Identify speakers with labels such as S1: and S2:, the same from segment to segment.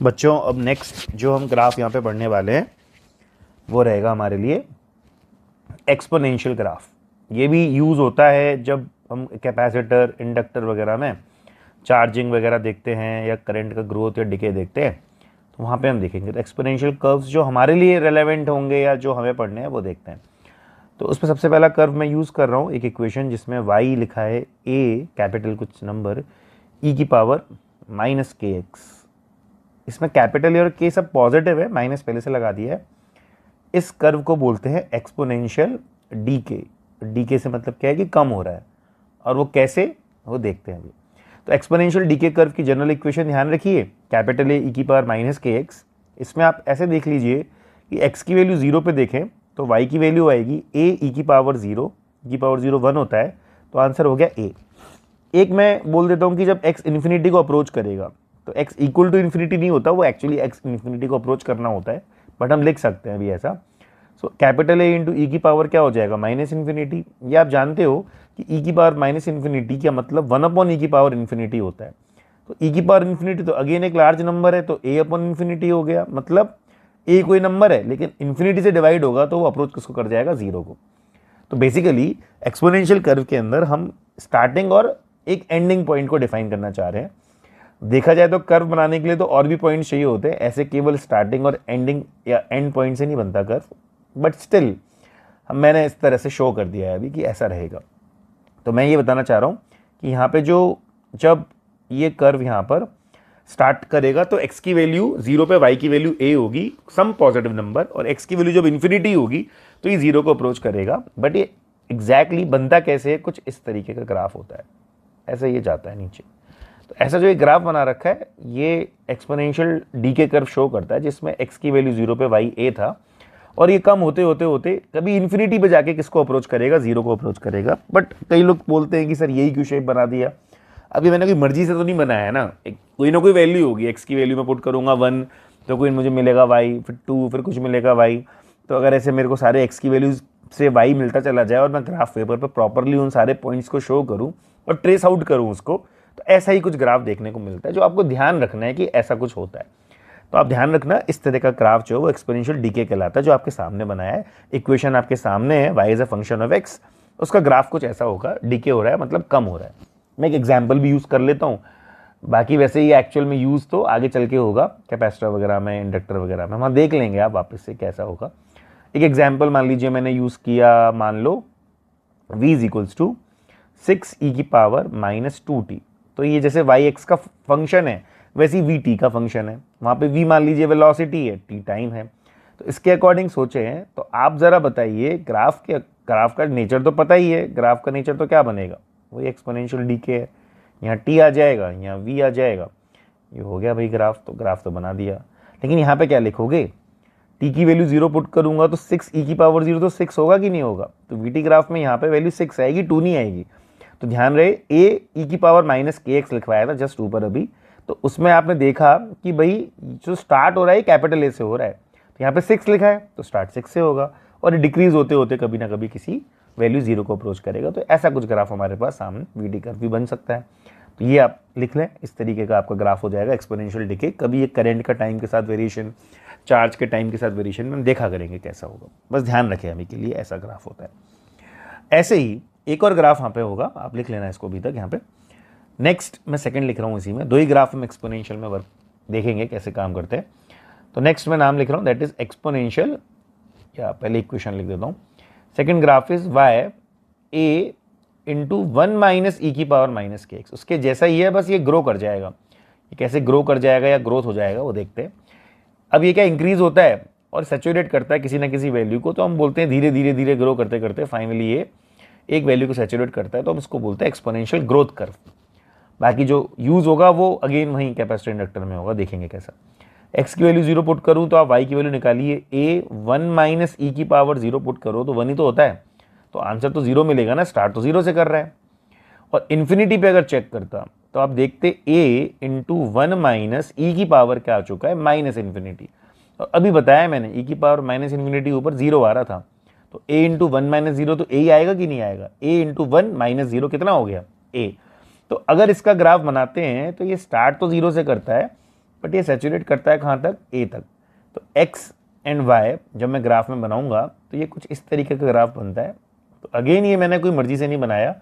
S1: बच्चों अब नेक्स्ट जो हम ग्राफ यहाँ पे पढ़ने वाले हैं वो रहेगा हमारे लिए एक्सपोनेंशियल ग्राफ। ये भी यूज़ होता है जब हम कैपेसिटर इंडक्टर वगैरह में चार्जिंग वगैरह देखते हैं या करंट का ग्रोथ या डिके देखते हैं, तो वहाँ पे हम देखेंगे। तो एक्सपोनेंशियल कर्व्स जो हमारे लिए रेलेवेंट होंगे या जो हमें पढ़ने हैं वो देखते हैं। तो उसमें सबसे पहला कर्व मैं यूज़ कर रहा हूँ एक इक्वेशन जिसमें y लिखा है a कैपिटल कुछ नंबर e की पावर माइनस के एक्स। इसमें कैपिटल और के सब पॉजिटिव है, माइनस पहले से लगा दिया है। इस कर्व को बोलते हैं एक्सपोनेंशियल डीके। डीके से मतलब क्या है कि कम हो रहा है, और वो कैसे वो देखते हैं अभी। तो एक्सपोनेंशियल डीके कर्व की जनरल इक्वेशन ध्यान रखिए, कैपिटल ए ई की पावर माइनस के एक्स। इसमें आप ऐसे देख लीजिए कि एक्स की वैल्यू 0 पे देखें तो y की वैल्यू आएगी ए ई की पावर 0, ई की पावर 0 1 होता है, तो आंसर हो गया ए। एक मैं बोल देता हूँ कि जब x इन्फिनिटी को अप्रोच करेगा तो x इक्वल टू इन्फिनिटी नहीं होता, वो एक्चुअली x इन्फिनिटी को अप्रोच करना होता है, बट हम लिख सकते हैं अभी ऐसा। सो कैपिटल ए इंटू ई की पावर क्या हो जाएगा माइनस इन्फिनिटी। ये आप जानते हो कि ई की पावर माइनस इन्फिनिटी का मतलब 1 अपॉन ई की पावर इन्फिनिटी होता है। तो ई की पावर इन्फिनिटी तो अगेन एक लार्ज नंबर है, तो ए अपॉन इन्फिनिटी हो गया, मतलब ए कोई नंबर है लेकिन इन्फिनिटी से डिवाइड होगा तो वो अप्रोच किसको कर जाएगा, 0 को। तो बेसिकली एक्सपोनेंशियल कर्व के अंदर हम स्टार्टिंग और एक एंडिंग पॉइंट को डिफाइन करना चाह रहे हैं। देखा जाए तो कर्व बनाने के लिए तो और भी पॉइंट चाहिए होते हैं, ऐसे केवल स्टार्टिंग और एंडिंग या एंड पॉइंट से नहीं बनता कर्व, बट स्टिल मैंने इस तरह से शो कर दिया है अभी कि ऐसा रहेगा। तो मैं ये बताना चाह रहा हूँ कि यहाँ पे जब ये कर्व यहाँ पर स्टार्ट करेगा तो x की वैल्यू 0 पे y की वैल्यू a होगी, सम पॉजिटिव नंबर, और x की वैल्यू जब इन्फिनिटी होगी तो ये 0 को अप्रोच करेगा। बट ये एग्जैक्टली बनता कैसे है, कुछ इस तरीके का ग्राफ होता है, ऐसे ये जाता है नीचे। तो ऐसा जो ये ग्राफ बना रखा है ये एक्सपोनेंशियल डीके कर्व शो करता है, जिसमें x की वैल्यू 0 पे y a था, और ये कम होते होते होते कभी इन्फिनिटी पे जाके किसको अप्रोच करेगा, 0 को अप्रोच करेगा। बट कई लोग बोलते हैं कि सर यही क्यों शेप बना दिया। अभी मैंने कोई मर्जी से तो नहीं बनाया है ना, कोई ना कोई वैल्यू होगी। एक्स की वैल्यू में पुट करूंगा 1 तो कोई मुझे मिलेगा y, फिर 2, फिर कुछ मिलेगा y। तो अगर ऐसे मेरे को सारे x की वैल्यूज से y मिलता चला जाए और मैं ग्राफ पेपर पर प्रॉपरली उन सारे पॉइंट्स को शो करूं और ट्रेस आउट करूं उसको, तो ऐसा ही कुछ ग्राफ देखने को मिलता है। जो आपको ध्यान रखना है कि ऐसा कुछ होता है, तो आप ध्यान रखना इस तरह का ग्राफ जो है वो एक्सपोनेंशियल डीके कहलाता है। जो आपके सामने बनाया है, इक्वेशन आपके सामने है, y is a function of x, उसका ग्राफ कुछ ऐसा होगा, डीके हो रहा है मतलब कम हो रहा है। मैं एक एग्जाम्पल भी यूज़ कर लेता हूँ, बाकी वैसे ही एक्चुअल में यूज़ तो आगे चल के होगा कैपेसिटर वगैरह में, इंडक्टर वगैरह में, वहाँ देख लेंगे आप वापस से कैसा होगा। एक एग्जाम्पल मान लीजिए मैंने यूज़ किया, मान लो v इज इक्वल्स टू 6 ई की पावर माइनस 2t। तो ये जैसे वाई एक्स का फंक्शन है वैसे ही वी टी का फंक्शन है, वहाँ पे v मान लीजिए वेलोसिटी है, t टाइम है। तो इसके अकॉर्डिंग सोचे हैं, तो आप ज़रा बताइए ग्राफ का नेचर तो पता ही है, ग्राफ का नेचर तो क्या बनेगा, वही एक्सपोनेंशियल डीके है। यहाँ t आ जाएगा, यहाँ v आ जाएगा, ये हो गया भाई ग्राफ। तो ग्राफ तो बना दिया, लेकिन यहाँ पे क्या लिखोगे, t की वैल्यू 0 पुट करूंगा तो 6 e की पावर 0 तो 6 होगा कि नहीं होगा। तो vt ग्राफ में यहाँ पे वैल्यू 6 आएगी, 2 नहीं आएगी। तो ध्यान रहे a e की पावर माइनस के एक्स लिखवाया था जस्ट ऊपर अभी, तो उसमें आपने देखा कि भाई जो स्टार्ट हो रहा है कैपिटल ए से हो रहा है, तो यहाँ पे 6 लिखा है तो स्टार्ट 6 से होगा, और डिक्रीज होते होते कभी ना कभी किसी वैल्यू 0 को अप्रोच करेगा। तो ऐसा कुछ ग्राफ हमारे पास सामने वीटी कर्व भी बन सकता है। तो ये आप लिख लें, इस तरीके का आपका ग्राफ हो जाएगा एक्सपोनेंशियल डिके। कभी ये करंट का टाइम के साथ वेरिएशन, चार्ज के टाइम के साथ वेरिएशन में देखा करेंगे कैसा होगा, बस ध्यान रखें अभी के लिए ऐसा ग्राफ होता है। ऐसे ही एक और ग्राफ यहाँ पे होगा, आप लिख लेना इसको अभी तक यहाँ पे। नेक्स्ट मैं सेकंड लिख रहा हूँ, इसी में 2 ही ग्राफ हम एक्सपोनेंशियल में वर्क देखेंगे कैसे काम करते हैं। तो नेक्स्ट मैं नाम लिख रहा हूँ, दैट इज एक्सपोनेंशियल, या पहले इक्वेशन लिख देता हूँ। Second graph is y A into 1 minus e की पावर माइनस के एक्स। उसके जैसा ही है, बस ये ग्रो कर जाएगा। ये कैसे ग्रो कर जाएगा या ग्रोथ हो जाएगा वो देखते हैं। अब ये क्या इंक्रीज होता है और सैचुरेट करता है किसी ना किसी वैल्यू को, तो हम बोलते हैं धीरे धीरे धीरे ग्रो करते करते फाइनली ये एक वैल्यू को सैचुरेट करता है, तो हम इसको बोलते हैं एक्सपोनेंशियल ग्रोथ कर्व। बाकी जो यूज होगा वो अगेन वहीं कैपेसिटर इंडक्टर में होगा, देखेंगे कैसा। x की वैल्यू 0 पुट करूं तो आप y की वैल्यू निकालिए, a 1 माइनस ई की पावर 0 पुट करो तो 1 ही तो होता है, तो आंसर तो 0 मिलेगा ना, स्टार्ट तो 0 से कर रहा है। और इन्फिनिटी पे अगर चेक करता तो आप देखते a इंटू 1 माइनस ई की पावर क्या आ चुका है, माइनस इन्फिनिटी। और अभी बताया मैंने ई की पावर माइनस इन्फिनिटी ऊपर 0 आ रहा था, तो a इंटू 1 माइनस 0 तो a ही आएगा कि नहीं आएगा। a इंटू 1 माइनस 0 कितना हो गया, a। तो अगर इसका ग्राफ बनाते हैं तो ये स्टार्ट तो 0 से करता है, बट ये सैचुरेट करता है कहाँ तक, ए तक। तो एक्स एंड वाई जब मैं ग्राफ में बनाऊंगा तो ये कुछ इस तरीके का ग्राफ बनता है। तो अगेन ये मैंने कोई मर्जी से नहीं बनाया,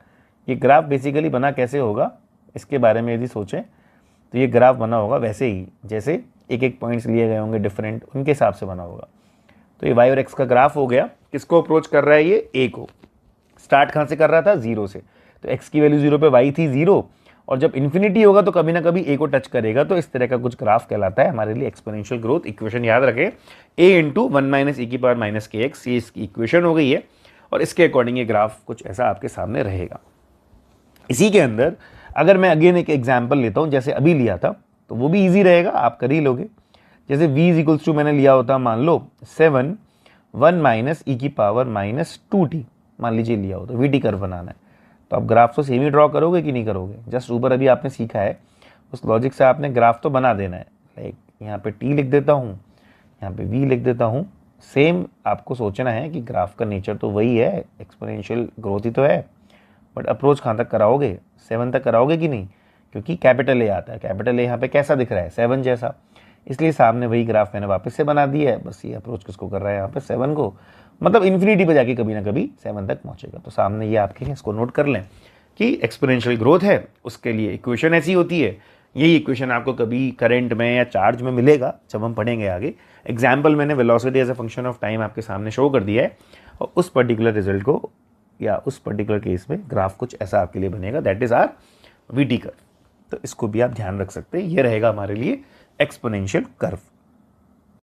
S1: ये ग्राफ बेसिकली बना कैसे होगा इसके बारे में यदि सोचें तो ये ग्राफ बना होगा वैसे ही जैसे एक एक पॉइंट्स लिए गए होंगे डिफरेंट, उनके हिसाब से बना होगा। तो ये वाई और एक्स का ग्राफ हो गया। किसको अप्रोच कर रहा है ये, ए को। स्टार्ट कहाँ से कर रहा था, 0 से। तो एक्स की वैल्यू 0 पे, वाई थी 0, और जब इन्फिनिटी होगा तो कभी ना कभी ए को टच करेगा। तो इस तरह का कुछ ग्राफ कहलाता है हमारे लिए एक्सपोनेंशियल ग्रोथ। इक्वेशन याद रखें, ए इंटू 1 माइनस ई की पावर माइनस के एक्स, ये इसकी इक्वेशन हो गई है और इसके अकॉर्डिंग ये ग्राफ कुछ ऐसा आपके सामने रहेगा। इसी के अंदर अगर मैं अगेन एक एग्जाम्पल लेता हूँ जैसे अभी लिया था, तो वो भी ईजी रहेगा, आप कर ही लोगे। जैसे v इज इक्वल्स टू मैंने लिया होता मान लो 7 1 माइनस ई की पावर माइनस 2t, मान लीजिए लिया हो तो वी टी कर्व बनाना है। तो आप ग्राफ तो सेम ही ड्रॉ करोगे कि नहीं करोगे, जस्ट ऊपर अभी आपने सीखा है उस लॉजिक से आपने ग्राफ तो बना देना है। लाइक यहाँ पे t लिख देता हूँ, यहाँ पे v लिख देता हूँ। सेम आपको सोचना है कि ग्राफ का नेचर तो वही है, एक्सपोनेंशियल ग्रोथ ही तो है, बट अप्रोच कहाँ तक कराओगे, 7 तक कराओगे कि नहीं, क्योंकि कैपिटल ए आता है। कैपिटल ए यहाँ पे कैसा दिख रहा है, 7 जैसा, इसलिए सामने वही ग्राफ मैंने वापस से बना दिया है। बस ये अप्रोच किसको कर रहा है यहाँ पे, 7 को, मतलब इन्फिनिटी पे जाके कभी ना कभी 7 तक पहुँचेगा। तो सामने ये आपके हैं, इसको नोट कर लें कि एक्सपोनेंशियल ग्रोथ है, उसके लिए इक्वेशन ऐसी होती है। यही इक्वेशन आपको कभी करंट में या चार्ज में मिलेगा जब हम पढ़ेंगे आगे। एग्जाम्पल मैंने velocity as a function of time आपके सामने शो कर दिया है, और उस पर्टिकुलर रिजल्ट को या उस पर्टिकुलर केस में ग्राफ कुछ ऐसा आपके लिए बनेगा, that is our V T curve. तो इसको भी आप ध्यान रख सकते हैं, ये रहेगा हमारे लिए एक्सपोनेंशियल कर्व।